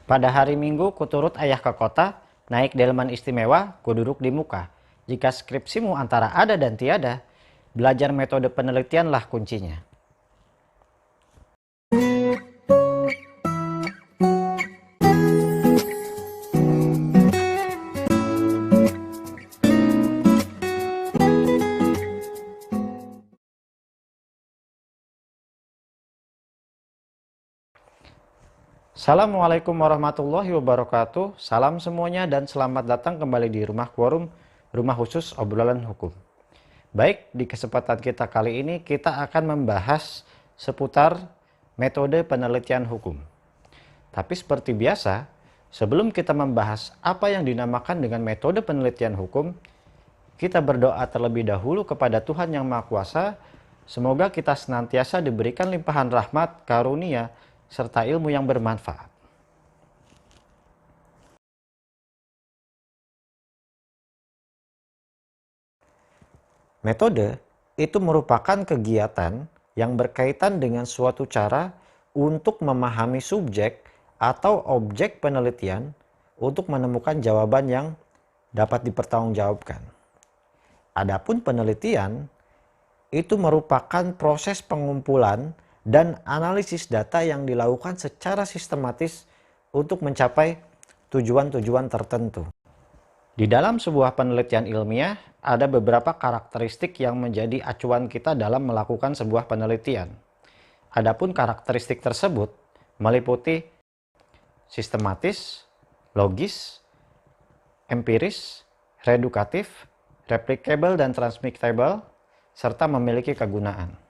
Pada hari Minggu kuturut ayah ke kota, naik delman istimewa, kududuk di muka. Jika skripsimu antara ada dan tiada, belajar metode penelitianlah kuncinya. Assalamualaikum warahmatullahi wabarakatuh. Salam semuanya dan selamat datang kembali di Rumah Quorum, rumah khusus obrolan hukum. Baik, di kesempatan kita kali ini kita akan membahas seputar metode penelitian hukum. Tapi seperti biasa, sebelum kita membahas apa yang dinamakan dengan metode penelitian hukum, kita berdoa terlebih dahulu kepada Tuhan Yang Maha Kuasa. Semoga kita senantiasa diberikan limpahan rahmat, karunia, serta ilmu yang bermanfaat. Metode itu merupakan kegiatan yang berkaitan dengan suatu cara untuk memahami subjek atau objek penelitian untuk menemukan jawaban yang dapat dipertanggungjawabkan. Adapun penelitian itu merupakan proses pengumpulan dan analisis data yang dilakukan secara sistematis untuk mencapai tujuan-tujuan tertentu. Di dalam sebuah penelitian ilmiah, ada beberapa karakteristik yang menjadi acuan kita dalam melakukan sebuah penelitian. Adapun karakteristik tersebut meliputi sistematis, logis, empiris, redukatif, replicable dan transmittable, serta memiliki kegunaan.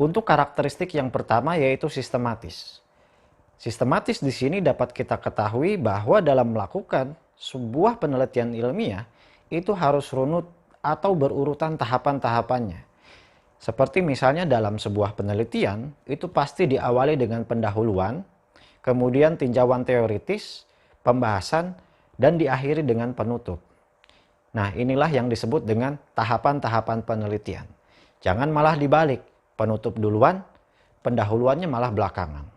Untuk karakteristik yang pertama yaitu sistematis. Sistematis di sini dapat kita ketahui bahwa dalam melakukan sebuah penelitian ilmiah itu harus runut atau berurutan tahapan-tahapannya. Seperti misalnya dalam sebuah penelitian itu pasti diawali dengan pendahuluan, kemudian tinjauan teoritis, pembahasan, dan diakhiri dengan penutup. Nah, inilah yang disebut dengan tahapan-tahapan penelitian. Jangan malah dibalik. Penutup duluan, pendahuluannya malah belakangan.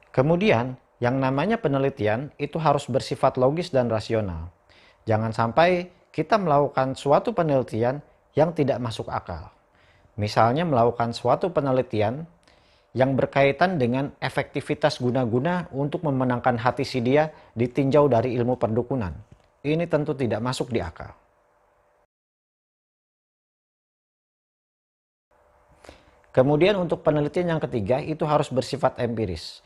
Kemudian, yang namanya penelitian itu harus bersifat logis dan rasional. Jangan sampai kita melakukan suatu penelitian yang tidak masuk akal. Misalnya melakukan suatu penelitian yang berkaitan dengan efektivitas guna-guna untuk memenangkan hati si dia ditinjau dari ilmu perdukunan. Ini tentu tidak masuk di akal. Kemudian untuk penelitian yang ketiga itu harus bersifat empiris.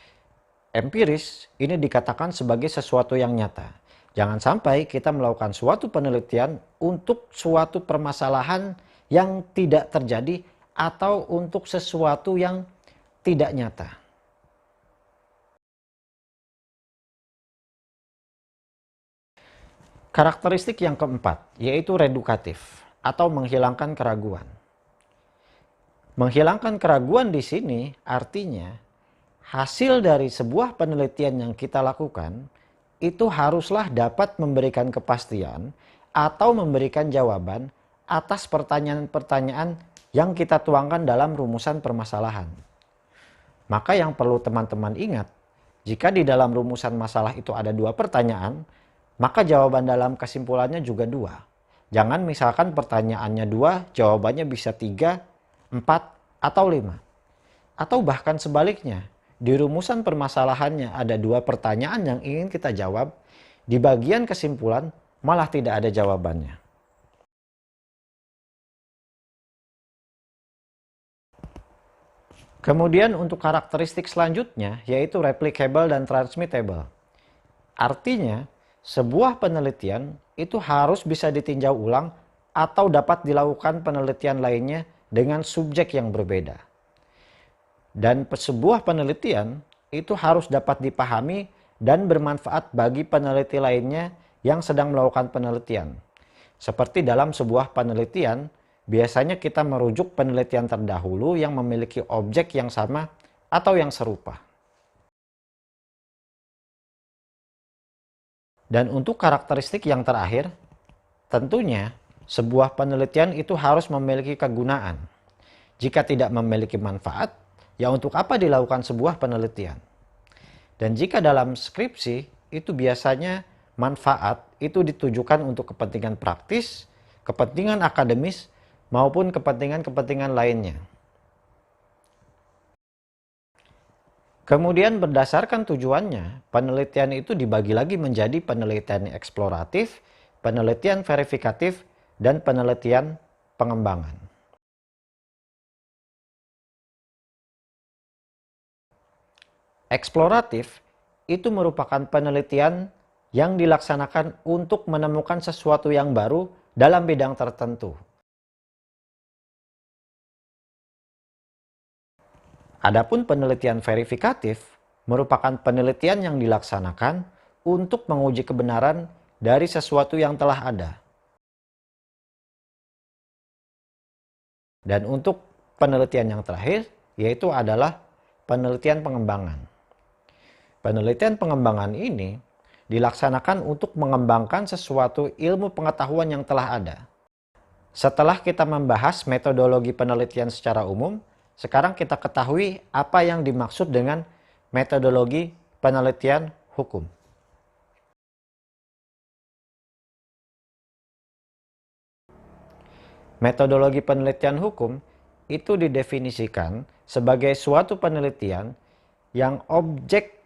Empiris ini dikatakan sebagai sesuatu yang nyata. Jangan sampai kita melakukan suatu penelitian untuk suatu permasalahan yang tidak terjadi atau untuk sesuatu yang tidak nyata. Karakteristik yang keempat yaitu redukatif atau menghilangkan keraguan. Menghilangkan keraguan di sini artinya hasil dari sebuah penelitian yang kita lakukan itu haruslah dapat memberikan kepastian atau memberikan jawaban atas pertanyaan-pertanyaan yang kita tuangkan dalam rumusan permasalahan. Maka yang perlu teman-teman ingat, jika di dalam rumusan masalah itu ada dua pertanyaan, maka jawaban dalam kesimpulannya juga dua. Jangan misalkan pertanyaannya dua, jawabannya bisa 3, 4, atau 5. Atau bahkan sebaliknya, di rumusan permasalahannya ada dua pertanyaan yang ingin kita jawab, di bagian kesimpulan malah tidak ada jawabannya. Kemudian untuk karakteristik selanjutnya yaitu replicable dan transmittable. Artinya, sebuah penelitian itu harus bisa ditinjau ulang atau dapat dilakukan penelitian lainnya dengan subjek yang berbeda. Dan sebuah penelitian itu harus dapat dipahami dan bermanfaat bagi peneliti lainnya yang sedang melakukan penelitian. Seperti dalam sebuah penelitian, biasanya kita merujuk penelitian terdahulu yang memiliki objek yang sama atau yang serupa. Dan untuk karakteristik yang terakhir, Tentunya, sebuah penelitian itu harus memiliki kegunaan. Jika tidak memiliki manfaat, ya untuk apa dilakukan sebuah penelitian? Dan jika dalam skripsi, itu biasanya manfaat itu ditujukan untuk kepentingan praktis, kepentingan akademis, maupun kepentingan-kepentingan lainnya. Kemudian berdasarkan tujuannya, penelitian itu dibagi lagi menjadi penelitian eksploratif, penelitian verifikatif, dan penelitian pengembangan. Eksploratif itu merupakan penelitian yang dilaksanakan untuk menemukan sesuatu yang baru dalam bidang tertentu. Adapun penelitian verifikatif merupakan penelitian yang dilaksanakan untuk menguji kebenaran dari sesuatu yang telah ada. Dan untuk penelitian yang terakhir, yaitu adalah penelitian pengembangan. Penelitian pengembangan ini dilaksanakan untuk mengembangkan sesuatu ilmu pengetahuan yang telah ada. Setelah kita membahas metodologi penelitian secara umum, sekarang kita ketahui apa yang dimaksud dengan metodologi penelitian hukum. Metodologi penelitian hukum itu didefinisikan sebagai suatu penelitian yang objek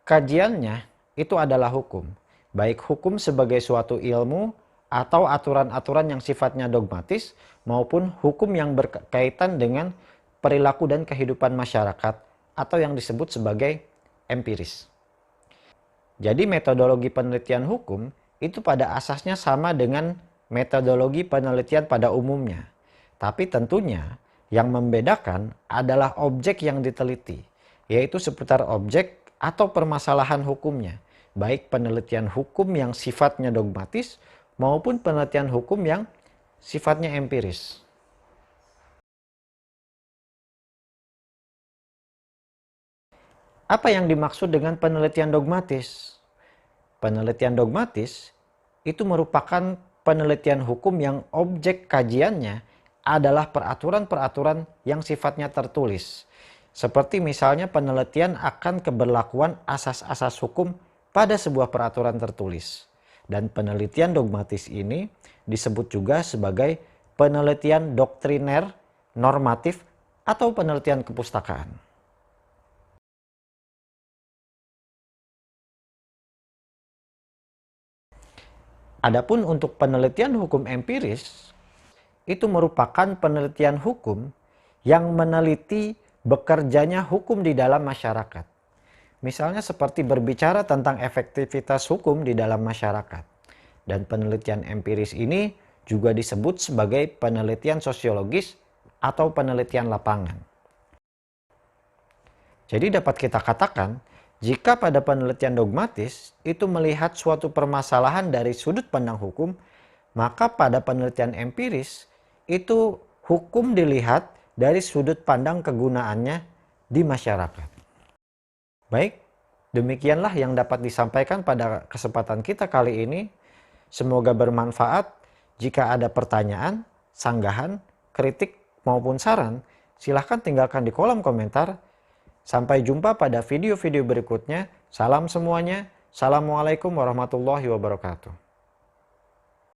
kajiannya itu adalah hukum. Baik hukum sebagai suatu ilmu atau aturan-aturan yang sifatnya dogmatis maupun hukum yang berkaitan dengan perilaku dan kehidupan masyarakat atau yang disebut sebagai empiris. Jadi metodologi penelitian hukum itu pada asasnya sama dengan metodologi penelitian pada umumnya. Tapi tentunya yang membedakan adalah objek yang diteliti, yaitu seputar objek atau permasalahan hukumnya, baik penelitian hukum yang sifatnya dogmatis maupun penelitian hukum yang sifatnya empiris. Apa yang dimaksud dengan penelitian dogmatis? Penelitian dogmatis itu merupakan penelitian hukum yang objek kajiannya adalah peraturan-peraturan yang sifatnya tertulis. Seperti misalnya penelitian akan keberlakuan asas-asas hukum pada sebuah peraturan tertulis. Dan penelitian dogmatis ini disebut juga sebagai penelitian doktriner, normatif, atau penelitian kepustakaan. Adapun untuk penelitian hukum empiris, itu merupakan penelitian hukum yang meneliti bekerjanya hukum di dalam masyarakat. Misalnya seperti berbicara tentang efektivitas hukum di dalam masyarakat. Dan penelitian empiris ini juga disebut sebagai penelitian sosiologis atau penelitian lapangan. Jadi dapat kita katakan, jika pada penelitian dogmatis itu melihat suatu permasalahan dari sudut pandang hukum, maka pada penelitian empiris itu hukum dilihat dari sudut pandang kegunaannya di masyarakat. Baik, demikianlah yang dapat disampaikan pada kesempatan kita kali ini. Semoga bermanfaat. Jika ada pertanyaan, sanggahan, kritik maupun saran, silahkan tinggalkan di kolom komentar. Sampai jumpa pada video-video berikutnya. Salam semuanya. Assalamualaikum warahmatullahi wabarakatuh.